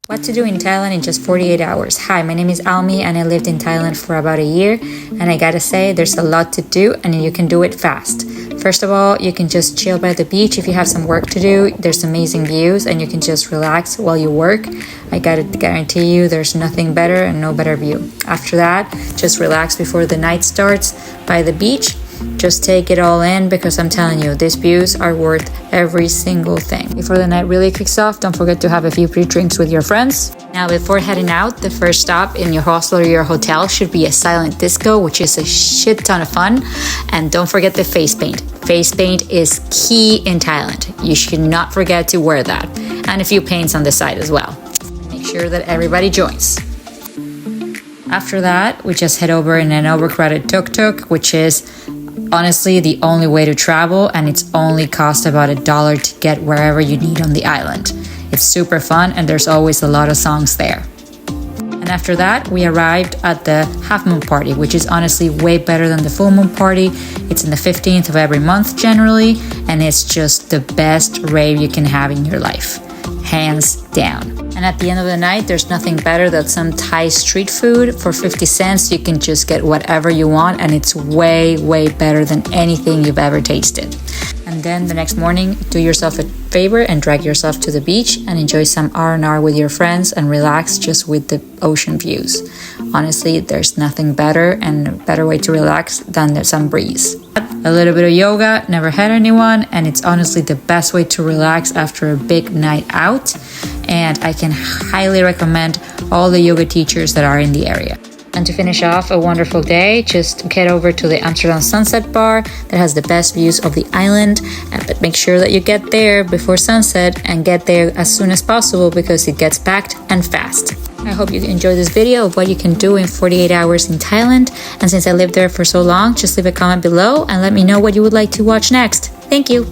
What to do in Thailand in just 48 hours. Hi, my name is Almi and I lived in Thailand for about a year, and I gotta say there's a lot to do and you can do it fast. First of all, you can just chill by the beach if you have some work to do. There's amazing views and you can just relax while you work. I gotta guarantee you there's nothing better and no better view. After that, just relax before the night starts by the beach. Just take it all in because I'm telling you, these views are worth every single thing. Before the night really kicks off, don't forget to have a few pre-drinks with your friends. Now, before heading out, the first stop in your hostel or your hotel should be a silent disco, which is a shit ton of fun. And don't forget the face paint. Face paint is key in Thailand. You should not forget to wear that. And a few paints on the side as well. Make sure that everybody joins. After that, we just head over in an overcrowded tuk-tuk, which is honestly the only way to travel, and it's only cost about $1 to get wherever you need on the island. It's super fun and there's always a lot of songs there. And after that, we arrived at the half moon party, which is honestly way better than the full moon party. It's in the 15th of every month generally, and it's just the best rave you can have in your life. Hands down. And at the end of the night, there's nothing better than some Thai street food. For 50 cents, you can just get whatever you want, and it's way, way better than anything you've ever tasted. And then the next morning, do yourself a favor and drag yourself to the beach and enjoy some R&R with your friends and relax just with the ocean views. Honestly, there's nothing better and a better way to relax than some breeze. A little bit of yoga, never had anyone, and it's honestly the best way to relax after a big night out. And I can highly recommend all the yoga teachers that are in the area. And to finish off a wonderful day, just head over to the Amsterdam Sunset Bar that has the best views of the island. But make sure that you get there before sunset and get there as soon as possible because it gets packed and fast. I hope you enjoyed this video of what you can do in 48 hours in Thailand. And since I lived there for so long, just leave a comment below and let me know what you would like to watch next. Thank you.